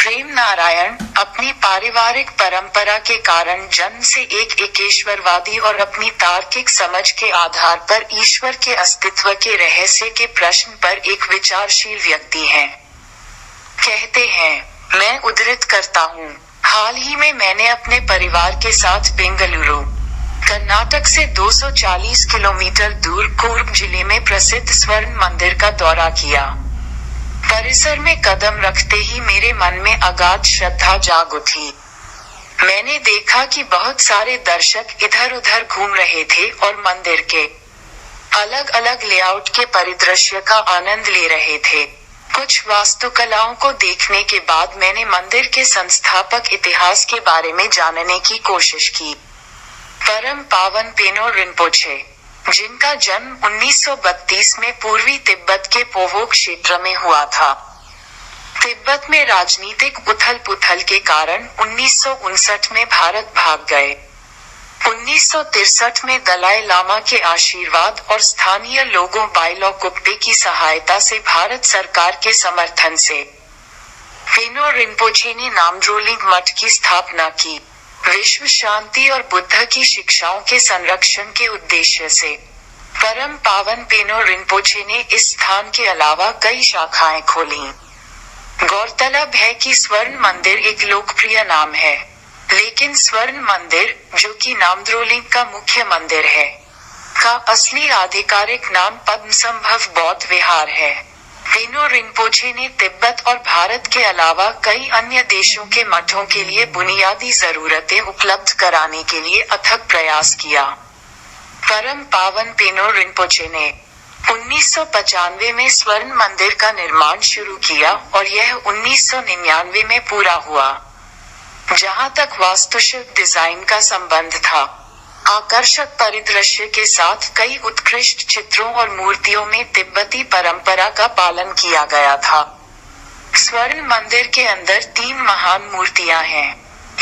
प्रेम नारायण अपनी पारिवारिक परंपरा के कारण जन्म से एक एकेश्वरवादी और अपनी तार्किक समझ के आधार पर ईश्वर के अस्तित्व के रहस्य के प्रश्न पर एक विचारशील व्यक्ति हैं। कहते हैं, मैं उद्धृत करता हूँ, हाल ही में मैंने अपने परिवार के साथ बेंगलुरु, कर्नाटक से 240 किलोमीटर दूर कूर्ग जिले में प्रसिद्ध स्वर्ण मंदिर का दौरा किया। परिसर में कदम रखते ही मेरे मन में अगाध श्रद्धा जाग उठी। मैंने देखा कि बहुत सारे दर्शक इधर उधर घूम रहे थे और मंदिर के अलग अलग लेआउट के परिदृश्य का आनंद ले रहे थे। कुछ वास्तुकलाओं को देखने के बाद मैंने मंदिर के संस्थापक इतिहास के बारे में जानने की कोशिश की। परम पावन पेनो रिम्पोछे, जिनका जन्म 1932 में पूर्वी तिब्बत के पोवो क्षेत्र में हुआ था। तिब्बत में राजनीतिक उथल-पुथल के कारण 1959 में भारत भाग गए। 1963 में दलाई लामा के आशीर्वाद और स्थानीय लोगों बाइलो कुप्टे की सहायता से भारत सरकार के समर्थन से पेनो रिम्पोछे ने नामद्रोलिंग मठ की स्थापना की। विश्व शांति और बुद्ध की शिक्षाओं के संरक्षण के उद्देश्य से परम पावन पेनो रिम्पोछे ने इस स्थान के अलावा कई शाखाएं खोली। गौरतलब है कि स्वर्ण मंदिर एक लोकप्रिय नाम है, लेकिन स्वर्ण मंदिर, जो कि नामद्रोलिंग का मुख्य मंदिर है, का असली आधिकारिक नाम पद्मसंभव बौद्ध विहार है। पेनो रिम्पोछे ने तिब्बत और भारत के अलावा कई अन्य देशों के मठों के लिए बुनियादी जरूरतें उपलब्ध कराने के लिए अथक प्रयास किया। परम पावन पेनो रिम्पोछे ने 1995 में स्वर्ण मंदिर का निर्माण शुरू किया और यह 1999 में पूरा हुआ। जहां तक वास्तुशिल्प डिजाइन का संबंध था, आकर्षक परिदृश्य के साथ कई उत्कृष्ट चित्रों और मूर्तियों में तिब्बती परंपरा का पालन किया गया था। स्वर्ण मंदिर के अंदर 3 महान मूर्तियां हैं।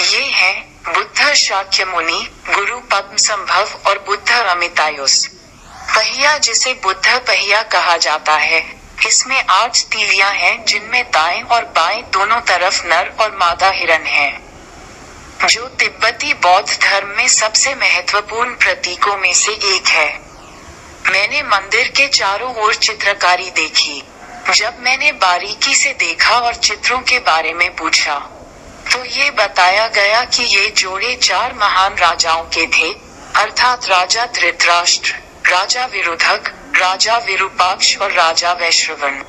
ये हैं बुद्ध शाक्यमुनि, गुरु पद्मसंभव और बुद्ध अमितायुस। पहिया, जिसे बुद्ध पहिया कहा जाता है, इसमें 8 तीलियां हैं, जिनमें दाएं और बाएं दोनों तरफ नर और मादा हिरण हैं, जो तिब्बती बौद्ध धर्म में सबसे महत्वपूर्ण प्रतीकों में से एक है। मैंने मंदिर के चारों ओर चित्रकारी देखी। जब मैंने बारीकी से देखा और चित्रों के बारे में पूछा, तो ये बताया गया कि ये जोड़े 4 महान राजाओं के थे, अर्थात राजा धृतराष्ट्र, राजा विरुधक, राजा विरूपाक्ष और राजा वैश्रवण।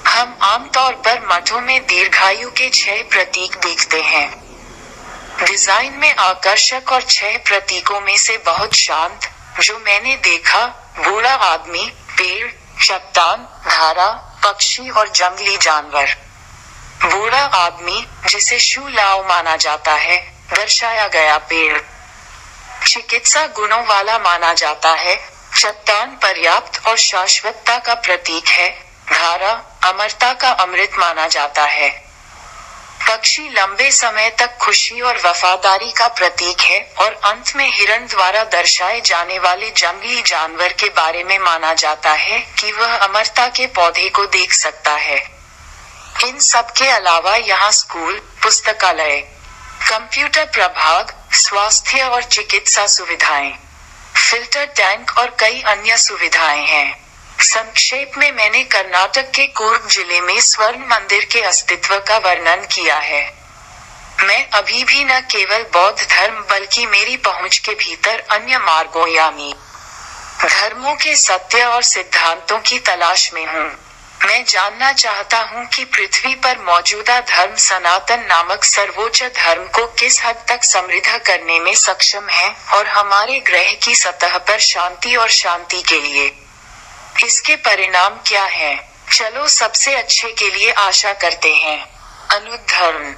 हम आमतौर पर मठों में दीर्घायु के 6 प्रतीक देखते हैं। डिजाइन में आकर्षक और 6 प्रतीकों में से बहुत शांत, जो मैंने देखा, बूढ़ा आदमी, पेड़, चट्टान, धारा, पक्षी और जंगली जानवर। बूढ़ा आदमी, जिसे शू लाओ माना जाता है, दर्शाया गया पेड़। चिकित्सा गुणों वाला माना जाता है। चट्टान पर्याप्त और शाश्वतता का प्रतीक है। धारा अमरता का अमृत माना जाता है। पक्षी लंबे समय तक खुशी और वफादारी का प्रतीक है और अंत में हिरण द्वारा दर्शाए जाने वाले जंगली जानवर के बारे में माना जाता है कि वह अमरता के पौधे को देख सकता है। इन सब के अलावा यहाँ स्कूल, पुस्तकालय, कंप्यूटर प्रभाग, स्वास्थ्य और चिकित्सा सुविधाएं, फिल्टर टैंक और कई अन्य सुविधाएं हैं। संक्षेप में मैंने कर्नाटक के कूर्ग जिले में स्वर्ण मंदिर के अस्तित्व का वर्णन किया है। मैं अभी भी न केवल बौद्ध धर्म बल्कि मेरी पहुंच के भीतर अन्य मार्गों यानी धर्मों के सत्य और सिद्धांतों की तलाश में हूँ। मैं जानना चाहता हूँ कि पृथ्वी पर मौजूदा धर्म सनातन नामक सर्वोच्च धर्म को किस हद तक समृद्ध करने में सक्षम है और हमारे ग्रह की सतह पर शांति और शांति के लिए इसके परिणाम क्या हैं। चलो सबसे अच्छे के लिए आशा करते हैं। अनुधर्म।